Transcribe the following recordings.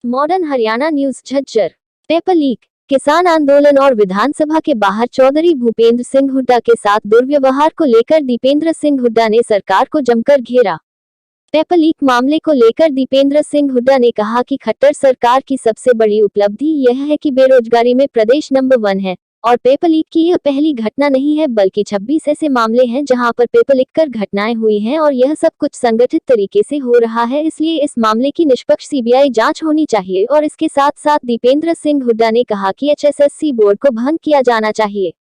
Modern Haryana news Jhajjar. Paper leak, किसान आंदोलन और विधानसभा के बाहर चौधरी भूपेंद्र सिंह हुड्डा के साथ दुर्व्यवहार को लेकर दीपेंद्र सिंह हुड्डा ने सरकार को जमकर घेरा। पेपर लीक मामले को लेकर दीपेंद्र सिंह हुड्डा ने कहा कि खट्टर सरकार की सबसे बड़ी उपलब्धि यह है कि बेरोजगारी में प्रदेश नंबर 1 है और पेपर लीक की यह पहली घटना नहीं है बल्कि 26 ऐसे मामले हैं जहां पर पेपर लीक कर घटनाएं हुई हैं और यह सब कुछ संगठित तरीके से हो रहा है। इसलिए इस मामले की निष्पक्ष सीबीआई जांच होनी चाहिए। और इसके साथ साथ दीपेंद्र सिंह हुड्डा ने कहा कि एचएसएससी बोर्ड को भंग किया जाना चाहिए।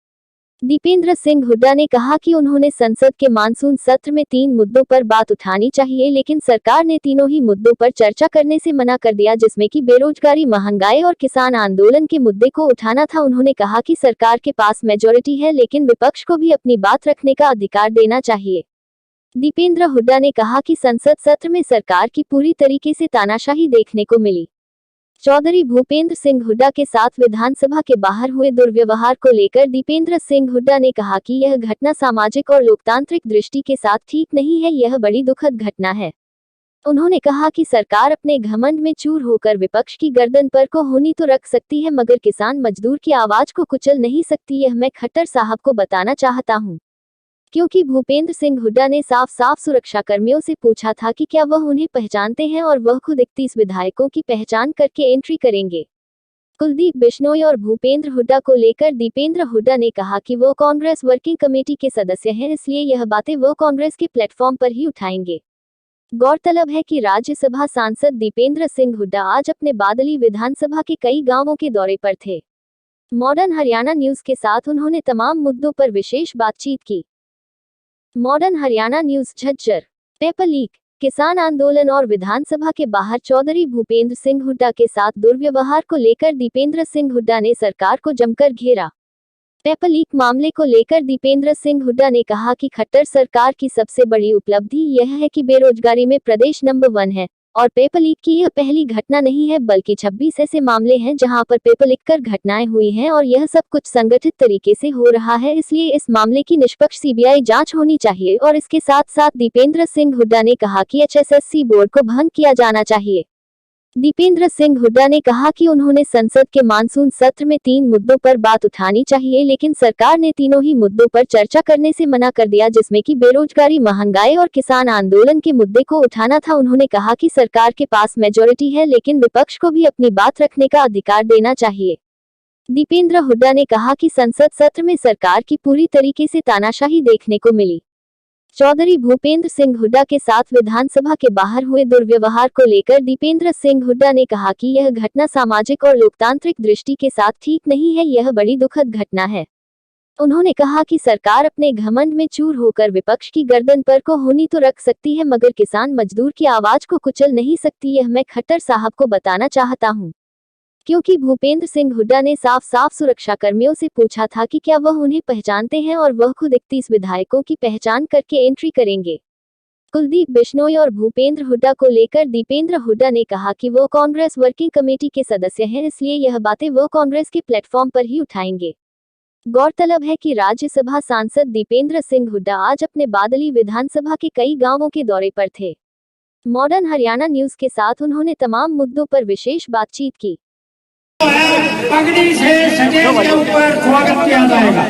दीपेंद्र सिंह हुड्डा ने कहा कि उन्होंने संसद के मानसून सत्र में 3 मुद्दों पर बात उठानी चाहिए, लेकिन सरकार ने तीनों ही मुद्दों पर चर्चा करने से मना कर दिया, जिसमें कि बेरोजगारी, महंगाई और किसान आंदोलन के मुद्दे को उठाना था। उन्होंने कहा कि सरकार के पास मेजॉरिटी है, लेकिन विपक्ष को भी अपनी बात रखने का अधिकार देना चाहिए। दीपेंद्र हुड्डा ने कहा कि संसद सत्र में सरकार की पूरी तरीके से तानाशाही देखने को मिली। चौधरी भूपेंद्र सिंह हुड्डा के साथ विधानसभा के बाहर हुए दुर्व्यवहार को लेकर दीपेंद्र सिंह हुड्डा ने कहा कि यह घटना सामाजिक और लोकतांत्रिक दृष्टि के साथ ठीक नहीं है, यह बड़ी दुखद घटना है। उन्होंने कहा कि सरकार अपने घमंड में चूर होकर विपक्ष की गर्दन पर को होनी तो रख सकती है, मगर किसान मजदूर की आवाज को कुचल नहीं सकती। यह मैं खट्टर साहब को बताना चाहता हूँ, क्योंकि भूपेंद्र सिंह हुड्डा ने साफ साफ सुरक्षा कर्मियों से पूछा था कि क्या वह उन्हें पहचानते हैं और वह खुद 31 विधायकों की पहचान करके एंट्री करेंगे। कुलदीप बिश्नोई और भूपेंद्र हुड्डा को लेकर दीपेंद्र हुड्डा ने कहा कि वो कांग्रेस वर्किंग कमेटी के सदस्य हैं, इसलिए यह बातें वो कांग्रेस के प्लेटफॉर्म पर ही उठाएंगे। गौरतलब है कि राज्यसभा सांसद दीपेंद्र सिंह हुड्डा आज अपने बादली विधानसभा के कई गांवों के दौरे पर थे। मॉडर्न हरियाणा न्यूज के साथ उन्होंने तमाम मुद्दों पर विशेष बातचीत की। Modern Haryana news Jhajjar. Paper leak, किसान आंदोलन और विधानसभा के बाहर चौधरी भूपेंद्र सिंह हुड्डा के साथ दुर्व्यवहार को लेकर दीपेंद्र सिंह हुड्डा ने सरकार को जमकर घेरा। पेपर लीक मामले को लेकर दीपेंद्र सिंह हुड्डा ने कहा कि खट्टर सरकार की सबसे बड़ी उपलब्धि यह है कि बेरोजगारी में प्रदेश नंबर 1 है और पेपर लीक की यह पहली घटना नहीं है बल्कि 26 ऐसे मामले हैं जहां पर पेपर लीक कर घटनाएं हुई हैं और यह सब कुछ संगठित तरीके से हो रहा है। इसलिए इस मामले की निष्पक्ष सीबीआई जांच होनी चाहिए। और इसके साथ साथ दीपेंद्र सिंह हुड्डा ने कहा कि एचएसएससी बोर्ड को भंग किया जाना चाहिए। दीपेंद्र सिंह हुड्डा ने कहा कि उन्होंने संसद के मानसून सत्र में 3 मुद्दों पर बात उठानी चाहिए, लेकिन सरकार ने तीनों ही मुद्दों पर चर्चा करने से मना कर दिया, जिसमें कि बेरोजगारी, महंगाई और किसान आंदोलन के मुद्दे को उठाना था। उन्होंने कहा कि सरकार के पास मेजॉरिटी है, लेकिन विपक्ष को भी अपनी बात रखने का अधिकार देना चाहिए। दीपेंद्र हुड्डा ने कहा कि संसद सत्र में सरकार की पूरी तरीके से तानाशाही देखने को मिली। चौधरी भूपेंद्र सिंह हुड्डा के साथ विधानसभा के बाहर हुए दुर्व्यवहार को लेकर दीपेंद्र सिंह हुड्डा ने कहा कि यह घटना सामाजिक और लोकतांत्रिक दृष्टि के साथ ठीक नहीं है, यह बड़ी दुखद घटना है। उन्होंने कहा कि सरकार अपने घमंड में चूर होकर विपक्ष की गर्दन पर को होनी तो रख सकती है, मगर किसान मजदूर की आवाज को कुचल नहीं सकती। यह मैं खट्टर साहब को बताना चाहता हूँ, क्योंकि भूपेंद्र सिंह हुड्डा ने साफ साफ सुरक्षा कर्मियों से पूछा था कि क्या वह उन्हें पहचानते हैं और वह खुद 31 विधायकों की पहचान करके एंट्री करेंगे। कुलदीप बिश्नोई और भूपेंद्र हुड्डा को लेकर दीपेंद्र हुड्डा ने कहा कि वो कांग्रेस वर्किंग कमेटी के सदस्य हैं, इसलिए यह बातें वो कांग्रेस के प्लेटफॉर्म पर ही उठाएंगे। गौरतलब है कि राज्यसभा सांसद दीपेंद्र सिंह हुड्डा आज अपने बादली विधानसभा के कई गांवों के दौरे पर थे। मॉडर्न हरियाणा न्यूज के साथ उन्होंने तमाम मुद्दों पर विशेष बातचीत की। पगड़ी से स्टेज के ऊपर स्वागत किया जाएगा।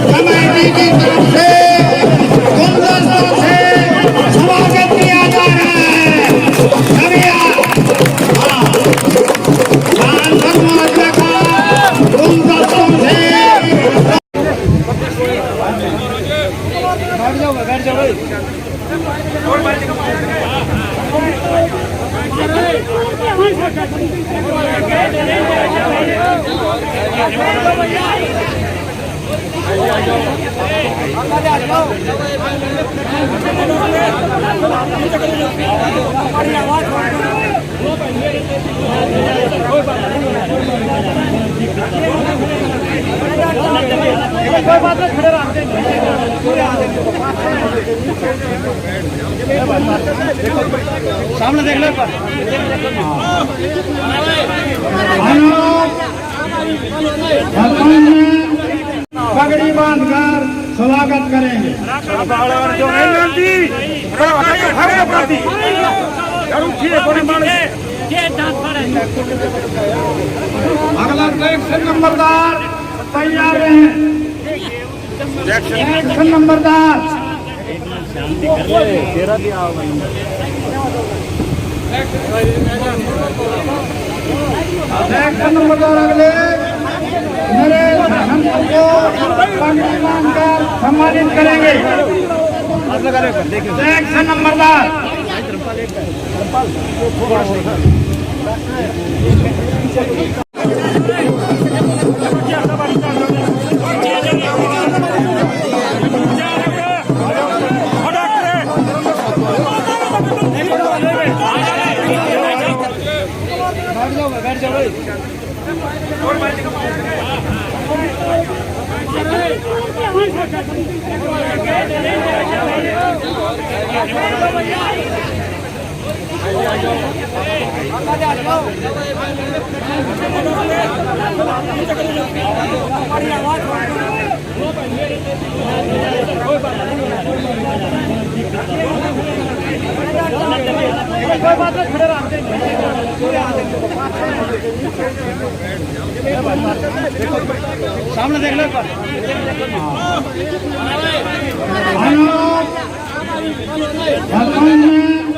कमेटी की तरफ से गुलदस्तों से स्वागत किया जा रहा है। बैठ जाओ भाई। कोई बात नहीं, खड़े रहते हैं। सामने देख लो। पगड़ी बांधकर स्वागत करेंगे। अगला सेक्शन नंबरदार तैयार हैं। सेक्शन नंबरदार सेक्शन नंबरदार अगले मेरे को पगड़ी बांधकर सम्मानित करेंगे। सेक्शन नंबरदार सामने देख लो। भगवान